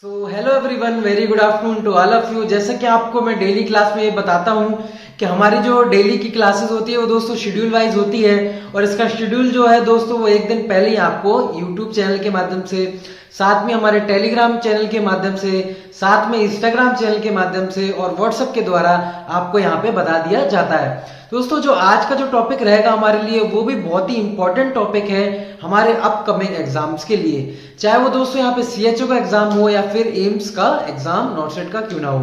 So hello everyone, very good afternoon to all of you. जैसे कि आपको मैं डेली क्लास में ये बताता हूँ कि हमारी जो डेली की क्लासेस होती है वो दोस्तों शेड्यूल वाइज होती है। और इसका शेड्यूल जो है दोस्तों वो एक दिन पहले ही आपको यूट्यूब चैनल के माध्यम से, साथ में हमारे टेलीग्राम चैनल के माध्यम से, साथ में इंस्टाग्राम चैनल के माध्यम से और व्हाट्सएप के द्वारा आपको यहाँ पे बता दिया जाता है। दोस्तों जो आज का जो टॉपिक रहेगा हमारे लिए वो भी बहुत ही इंपॉर्टेंट टॉपिक है हमारे अपकमिंग एग्जाम्स के लिए। चाहे वो दोस्तों यहाँ पे सीएचओ का एग्जाम हो या फिर एम्स का एग्जाम, नॉटसेट का क्यों ना हो।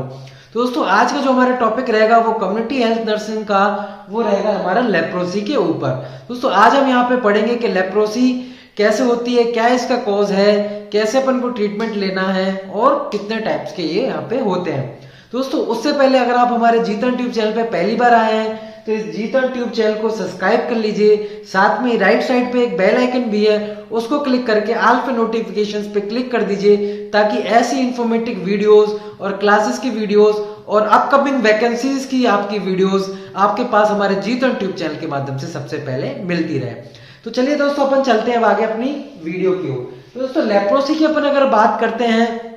दोस्तों आज का जो हमारा टॉपिक रहेगा वो कम्युनिटी हेल्थ नर्सिंग का, वो रहेगा हमारा लेप्रोसी के ऊपर। दोस्तों आज हम यहाँ पे पढ़ेंगे कि लेप्रोसी कैसे होती है, क्या इसका कॉज है, कैसे अपन को ट्रीटमेंट लेना है और कितने टाइप्स के ये यहाँ पे होते हैं। दोस्तों उससे पहले अगर आप हमारे जीतन ट्यूब चैनल पे पहली बार आए हैं तो इस जीतन ट्यूब चैनल को सब्सक्राइब कर लीजिए। साथ में राइट साइड पे एक बेल आइकन भी है, उसको क्लिक करके ऑल पे नोटिफिकेशंस पे क्लिक कर दीजिए ताकि ऐसी इंफॉर्मेटिव वीडियोस और क्लासेस की वीडियोस और अपकमिंग वैकेंसीज की आपकी वीडियोस आपके पास हमारे जीतन ट्यूब चैनल के माध्यम से सबसे पहले मिलती रहे। तो चलिए दोस्तों अपन चलते हैं अब आगे अपनी वीडियो की ओर। तो दोस्तों लेप्रोसी की अपन अगर बात करते हैं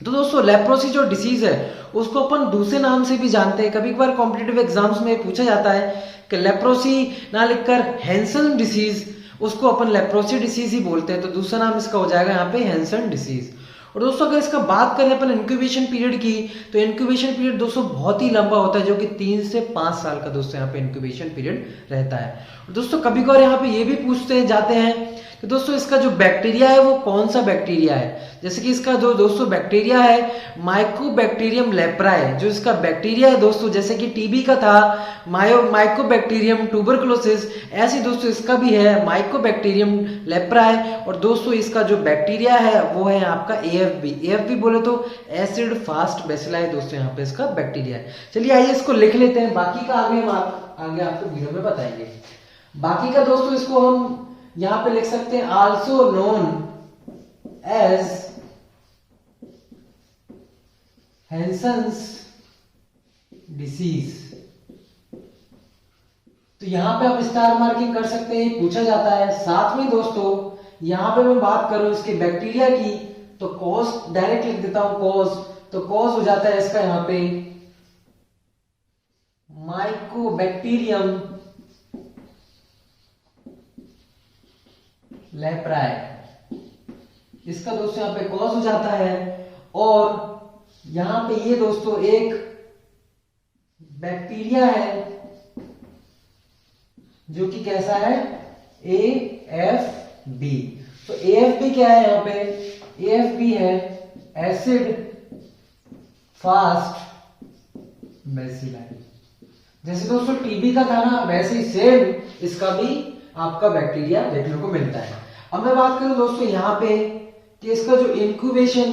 तो दोस्तों लेप्रोसी जो डिसीज है उसको अपन दूसरे नाम से भी जानते हैं। कभी कभार कॉम्पिटिटिव एग्जाम्स में पूछा जाता है कि लेप्रोसी ना लिखकर हैंसन डिसीज, उसको अपन लेप्रोसी डिसीज ही बोलते हैं, तो दूसरा नाम इसका हो जाएगा यहाँ पे हैंसन डिसीज। और दोस्तों अगर इसका बात करें अपन इंक्यूबेशन पीरियड की तो इंक्यूबेशन पीरियड दोस्तों बहुत ही लंबा होता है, जो कि 3 से 5 साल का दोस्तों यहाँ पे इंक्यूबेशन पीरियड रहता है। और दोस्तों कभी कभार यहाँ पे ये भी पूछते जाते हैं कि दोस्तों इसका जो बैक्टीरिया है वो कौन सा बैक्टीरिया है। जैसे कि इसका जो दोस्तों बैक्टीरिया है माइकोबैक्टीरियम लेप्राई, जो इसका बैक्टीरिया है दोस्तों, जैसे कि टीबी का था माइकोबैक्टीरियम ट्यूबरकुलोसिस, ऐसी दोस्तों इसका भी है माइकोबैक्टीरियम लेप्राई। और दोस्तों इसका जो बैक्टीरिया है वो है आपका एएफबी। एएफबी बोले तो एसिड फास्ट बैसिलाई दोस्तों यहाँ पे इसका बैक्टीरिया है। चलिए आइए इसको लिख लेते हैं, बाकी का आगे हम आगे आपको वीडियो में बताएंगे। बाकी का दोस्तों इसको हम यहां पे लिख सकते हैं also known as Hansen's disease. तो यहां पे आप स्टार मार्किंग कर सकते हैं, पूछा जाता है। साथ में दोस्तों यहां पे मैं बात करूं इसके बैक्टीरिया की तो कॉज डायरेक्ट लिख देता हूं कॉज, तो कॉज हो जाता है इसका यहां पे माइकोबैक्टीरियम लेप्राई, इसका दोस्तों यहाँ पे कॉज हो जाता है। और यहां पे ये दोस्तों एक बैक्टीरिया है जो कि कैसा है AFB। तो AFB क्या है यहाँ पे, AFB है एसिड फास्ट बैसिलाई। जैसे दोस्तों टीबी का था ना, वैसे ही सेम इसका भी आपका बैक्टीरिया देखने को मिलता है। अब मैं बात करूं दोस्तों यहां पे कि इसका जो इंक्यूबेशन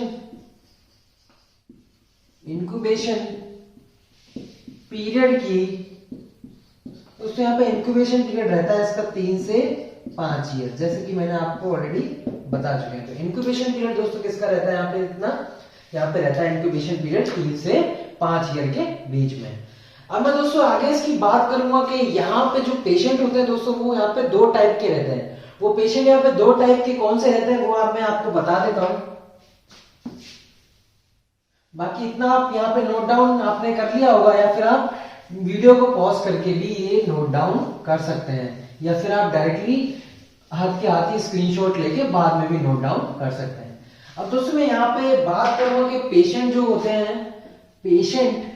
पीरियड की, दोस्तों यहां पे इंक्यूबेशन पीरियड रहता है इसका 3 से 5 ईयर, जैसे कि मैंने आपको ऑलरेडी बता चुके हैं। तो इंक्यूबेशन पीरियड दोस्तों किसका रहता है यहाँ पे, इतना यहाँ पे रहता है इंक्यूबेशन पीरियड 3 से 5 ईयर के बीच में। अब मैं दोस्तों आगे इसकी बात करूंगा कि यहाँ पे जो पेशेंट होते हैं दोस्तों वो यहाँ पे 2 टाइप के रहते हैं। वो पेशेंट यहाँ पे 2 टाइप के कौन से रहते हैं वो मैं आपको बता देता हूं। बाकी इतना आप यहाँ पे नोट डाउन आपने कर लिया होगा, या फिर आप वीडियो को पॉज करके भी ये नोट डाउन कर सकते हैं, या फिर आप डायरेक्टली हाथ के हाथ ही स्क्रीनशॉट लेके बाद में भी नोट डाउन कर सकते हैं। अब दोस्तों मैं यहाँ पे बात करूंगा कि पेशेंट जो होते हैं, patient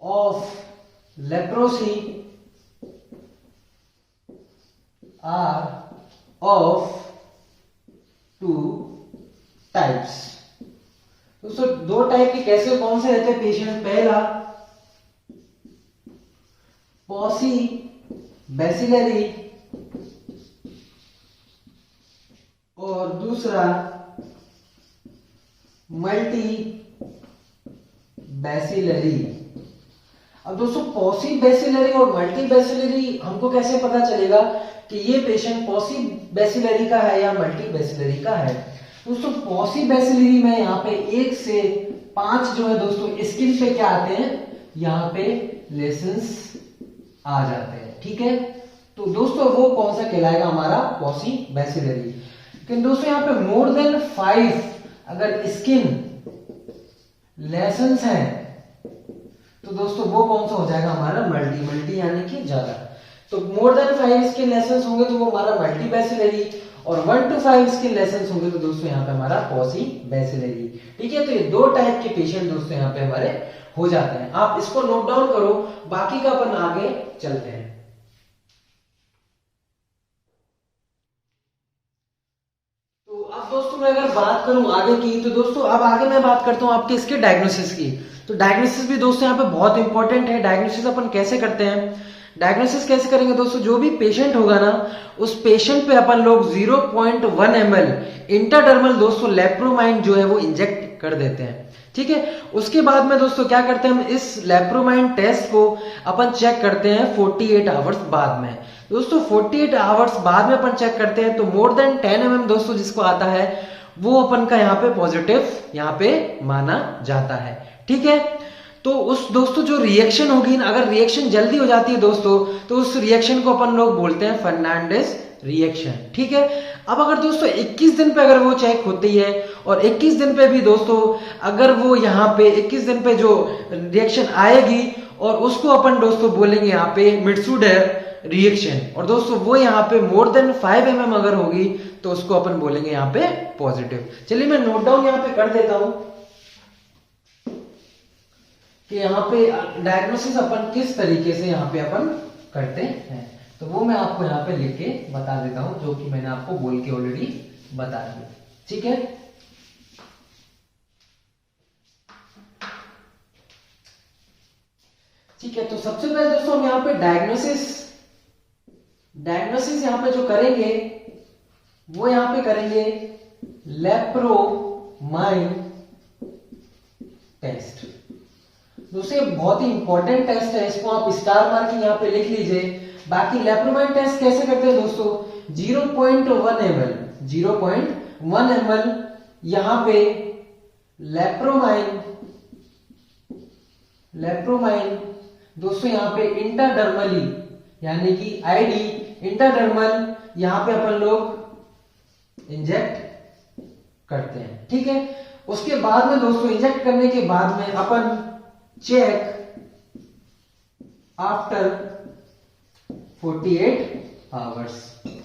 of leprosy are of 2 types। दोस्तों 2 टाइप के कैसे कौन से रहते हैं पेशेंट, पहला पॉसी बैसिलरी और दूसरा मल्टी बैसिलरी। अब दोस्तों पॉसी बैसिलरी और मल्टी बैसिलरी हमको कैसे पता चलेगा कि ये पेशेंट पॉसी बैसिलरी का है या मल्टी बैसिलरी का है। दोस्तों पॉसी बैसिलरी में यहाँ पे 1 से 5 जो है दोस्तों स्किन पे क्या आते हैं, यहाँ पे लेसेंस आ जाते हैं, ठीक है। तो दोस्तों वो कौन सा कहलाएगा, हमारा पॉसिबैसिलरी। लेकिन दोस्तों यहाँ पे मोर देन 5 अगर स्किन लेसन्स हैं तो दोस्तों वो कौन सा हो जाएगा, हमारा मल्टी यानी कि ज्यादा। तो मोर देन 5 स्किन लेसन्स होंगे तो वो हमारा मल्टीबैसिलरी, और 1 to 5 स्किन लेसन्स होंगे तो दोस्तों यहाँ पे हमारा पॉसिबैसिलरी। ठीक है, तो ये दो टाइप के पेशेंट दोस्तों यहाँ पे हमारे हो जाते हैं। आप इसको नोट डाउन करो, बाकी का अपन आगे चलते हैं। तो अब दोस्तों मैं अगर बात करूं आगे की, तो दोस्तों अब आगे मैं बात करता हूं आपके इसके डायग्नोसिस की। तो डायग्नोसिस भी दोस्तों यहाँ पे बहुत इंपॉर्टेंट है। डायग्नोसिस अपन कैसे करते हैं, डायग्नोसिस कैसे करेंगे दोस्तों, जो भी पेशेंट होगा ना उस पेशेंट पे अपन लोग 0.1 ml इंटरडर्मल दोस्तों लेप्रोमाइन जो है वो इंजेक्ट कर देते हैं। ठीक है, उसके बाद में दोस्तों क्या करते हैं, हम इस लेप्रोमाइन टेस्ट को अपन चेक करते हैं 48 आवर्स बाद में। दोस्तों 48 आवर्स बाद में अपन चेक करते हैं तो मोर देन 10 mm दोस्तों जिसको आता है वो अपन का यहाँ पे पॉजिटिव यहाँ पे माना जाता है। ठीक है, तो उस दोस्तों जो रिएक्शन होगी ना, अगर रिएक्शन जल्दी हो जाती है दोस्तों तो उस रिएक्शन को अपन लोग बोलते हैं फर्नांडिस रिएक्शन। ठीक है, अब अगर दोस्तों 21 दिन पे अगर वो चेक होती है और 21 दिन पे भी दोस्तों अगर वो यहाँ पे 21 दिन पे जो रिएक्शन आएगी और उसको अपन दोस्तों बोलेंगे यहाँ पे मिट्सुडेर रिएक्शन, और दोस्तों वो यहाँ पे मोर देन 5 mm अगर होगी तो उसको अपन बोलेंगे यहाँ पे पॉजिटिव। चलिए मैं नोट डाउन यहाँ पे कर देता हूं कि यहाँ पे डायग्नोसिस अपन किस तरीके से यहाँ पे अपन करते हैं, तो वो मैं आपको यहाँ पे लिख के बता देता हूं, जो कि मैंने आपको बोल के ऑलरेडी बता दिया। ठीक है, ठीक है, तो सबसे पहले दोस्तों हम यहाँ पे डायग्नोसिस यहाँ पे जो करेंगे वो यहाँ पे करेंगे लेप्रोमाइन टेस्ट। दोस्तों ये बहुत ही इंपॉर्टेंट टेस्ट है, इसको आप स्टार मार्किंग यहाँ पे लिख लीजिए। बाकी लेप्रोमाइन टेस्ट कैसे करते हैं दोस्तों, 0.1 ml यहाँ पे लेप्रोमाइन दोस्तों यहाँ पे इंटरडर्मली यानी कि आईडी इंटरडर्मल यहाँ पे अपन लोग इंजेक्ट करते हैं। ठीक है, उसके बाद में दोस्तों इंजेक्ट करने के बाद में अपन चेक आफ्टर 48 आवर्स।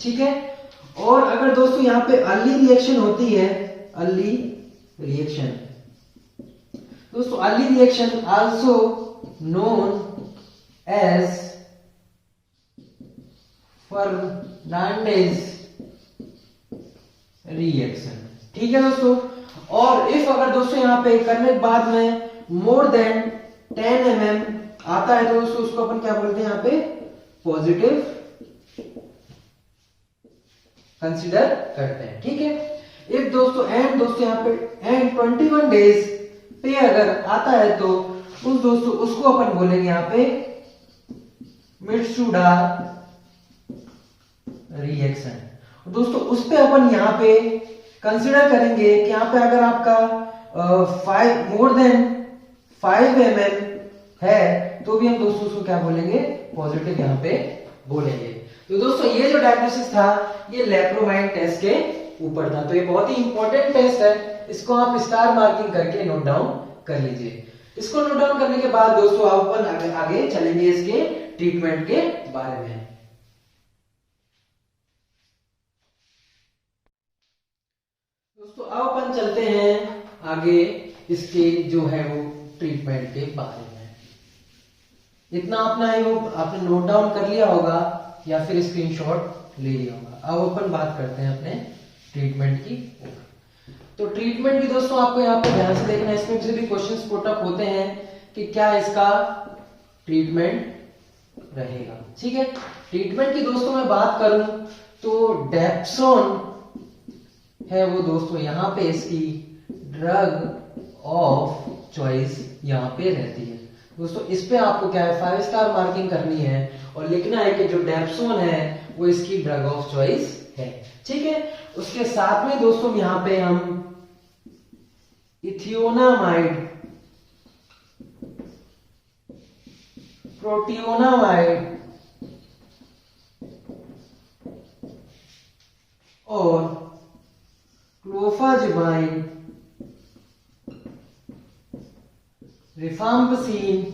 ठीक है, और अगर दोस्तों यहाँ पे अर्ली रिएक्शन होती है, अर्ली रिएक्शन दोस्तों, early reaction also known as Fernandez reaction. ठीक है दोस्तों, और इफ अगर दोस्तों यहाँ पे करने के बाद में मोर देन 10 mm आता है तो दोस्तों उसको अपन क्या बोलते हैं यहाँ पे पॉजिटिव कंसीडर करते हैं। ठीक है, इफ दोस्तों एंड दोस्तों यहाँ पे एंड 21 डेज पे अगर आता है तो उस दोस्तों उसको अपन बोलेंगे यहाँ पे मिट्सुडा रिएक्शन। दोस्तों उस पे अपन यहाँ पे कंसीडर करेंगे कि यहाँ पे अगर आपका मोर देन 5 mm है तो भी हम दोस्तों उसको क्या बोलेंगे पॉजिटिव यहाँ पे बोलेंगे। तो दोस्तों ये जो डायग्नोसिस था ये लेप्रोमाइन टेस्ट के ऊपर था। तो ये बहुत ही इंपॉर्टेंट टेस्ट है, इसको आप स्टार मार्किंग करके नोट डाउन कर लीजिए। इसको नोट डाउन करने के बाद दोस्तों आप अपन आगे चलेंगे इसके ट्रीटमेंट के बारे में। दोस्तों अब अपन चलते हैं आगे इसके जो है वो ट्रीटमेंट के बारे में। इतना अपना है वो आपने नोट डाउन कर लिया होगा या फिर स्क्रीनशॉट ले लिया होगा। अब अपन बात करते हैं अपने ट्रीटमेंट की। तो ट्रीटमेंट भी दोस्तों आपको यहाँ पे ध्यान से देखना, इसमें से भी क्वेश्चंस पुट अप होते हैं कि क्या इसका ट्रीटमेंट रहेगा। ठीक है, ट्रीटमेंट की दोस्तों मैं बात करूं तो डेप्सोन है वो दोस्तों यहाँ पे इसकी ड्रग ऑफ चॉइस यहाँ पे रहती है। दोस्तों इस पे आपको क्या है 5 स्टार मार्किंग करनी है और लिखना है कि जो डेप्सोन है वो इसकी ड्रग ऑफ चॉइस है। ठीक है, उसके साथ में दोस्तों यहाँ पे हम इथियोनामाइड, प्रोटियोनामाइड और क्लोफाजिमाइन, रिफाम्पिसिन,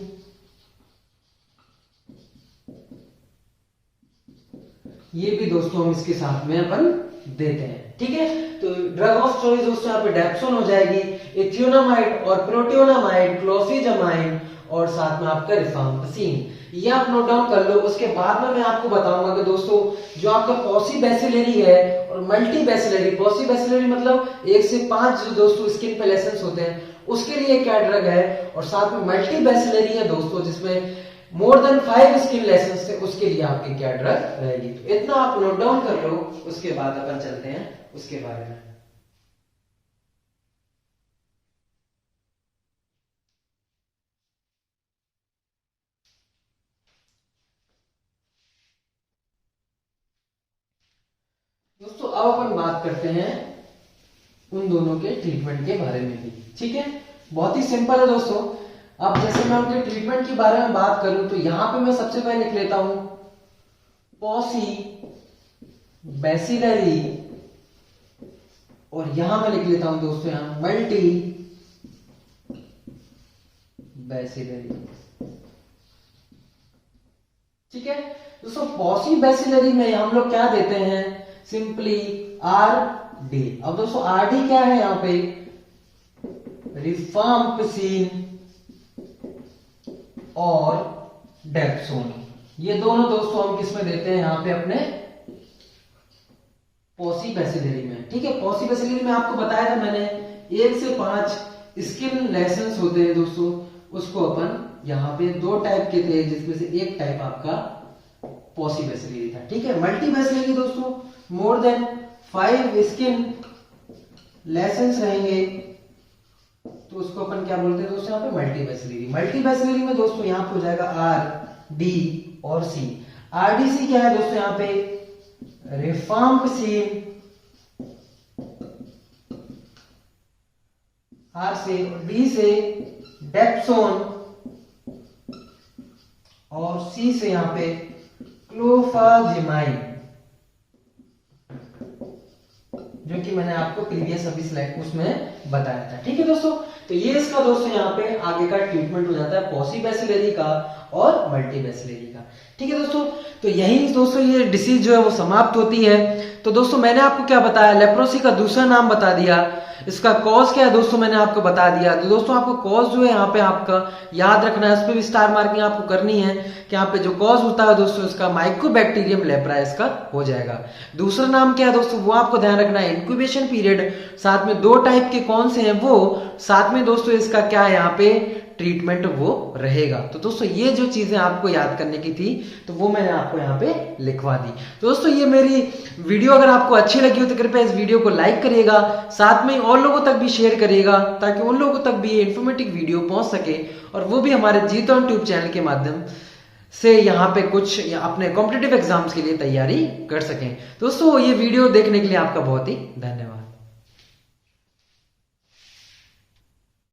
ये भी दोस्तों हम इसके साथ में अपन देते हैं। ठीक है, तो ड्रग ऑफ चॉइस दोस्तों यहाँ पे डेप्सोन हो जाएगी, इथियोनामाइड और प्रोटियोनामाइड, क्लोफिजामाइन और साथ में आपका रिफाम्पिसिन। ये आप नोट डाउन कर लो। उसके बाद में मैं आपको बताऊंगा कि दोस्तों जो आपका पॉसीबैसिलरी है और मल्टीबैसिलरी, पॉसीबैसिलरी मतलब 1 से 5 जो दोस्तों स्किन पे लेशंस होते हैं उसके लिए क्या ड्रग है, और साथ में मल्टीबैसिलरी है दोस्तों जिसमें मोर देन 5 स्किन लेशंस थे, उसके लिए आपकी क्या ड्रग रहेगी। तो इतना आप नोट डाउन कर लो, उसके बाद अपन चलते हैं उसके बारे में। दोस्तों अब अपन बात करते हैं उन दोनों के ट्रीटमेंट के बारे में भी। ठीक है, बहुत ही सिंपल है दोस्तों। अब जैसे मैं उनके ट्रीटमेंट के बारे में बात करूं तो यहां पे मैं सबसे पहले लिख लेता हूं पॉसी बैसिलरी, और यहां मैं लिख लेता हूं दोस्तों यहां मल्टी बैसिलरी। ठीक है दोस्तों, पॉसी बैसिलरी में हम लोग क्या देते हैं, सिंपली आर डी। अब दोस्तों आर डी क्या है यहां पे, रिफाम्पिसिन और डेप्सोन। ये दोनों दोस्तों हम किस में देते हैं, यहां पे अपने पॉसीबैसिलरी में। ठीक है, पॉसीबैसिलरी में आपको बताया था मैंने 1 से 5 स्किन लेशंस होते हैं दोस्तों, उसको अपन यहाँ पे 2 टाइप के थे जिसमें से एक टाइप आपका पॉसीबैसिलरी था। ठीक है, मल्टीबैसिलरी दोस्तों मोर देन 5 स्किन लेशंस रहेंगे तो उसको अपन क्या बोलते हैं दोस्तों यहाँ पे मल्टीबैसिलरी। मल्टीबैसिलरी में दोस्तों यहाँ पे हो जाएगा आर डी और सी। आर डी सी क्या है दोस्तों यहाँ पे, रिफाम्पिसिन, आर से, डी से डेप्सोन और सी से यहाँ पे क्लोफाजिमाइन, जो कि मैंने आपको प्रीवियस अभी स्लाइड उसमें बताया था। ठीक है दोस्तों, तो ये इसका दोस्तों यहाँ पे आगे का ट्रीटमेंट हो जाता है पॉसीबैसिलरी का और मल्टीबैसिलरी का। ठीक है दोस्तों, तो यही दोस्तों ये डिसीज जो है वो समाप्त होती है। तो दोस्तों मैंने आपको क्या बताया, लेप्रोसी का दूसरा नाम बता दिया, इसका कॉज क्या है दोस्तों मैंने आपको बता दिया। तो दोस्तों आपको कॉज जो है यहाँ पे आपका याद रखना है, उस पर भी स्टार मार्किंग आपको करनी है कि यहाँ पे जो कॉज होता है दोस्तों इसका माइकोबैक्टीरियम लेप्रा इसका हो जाएगा। दूसरा नाम क्या है दोस्तों वो आपको ध्यान रखना है, इंक्यूबेशन पीरियड, साथ में 2 टाइप के कौन से हैं वो, साथ में दोस्तों इसका क्या है यहाँ पे ट्रीटमेंट वो रहेगा। तो दोस्तों ये जो चीजें आपको याद करने की थी तो वो मैंने आपको यहाँ पे लिखवा दी। तो दोस्तों ये मेरी वीडियो अगर आपको अच्छी लगी हो तो कृपया इस वीडियो को लाइक करिएगा, साथ में और लोगों तक भी शेयर करिएगा ताकि उन लोगों तक भी ये इन्फॉर्मेटिव वीडियो पहुंच सके और वो भी हमारे जीत ऑन ट्यूब चैनल के माध्यम से यहाँ पे कुछ अपने कॉम्पिटिटिव एग्जाम्स के लिए तैयारी कर सकें। दोस्तों ये वीडियो देखने के लिए आपका बहुत ही धन्यवाद।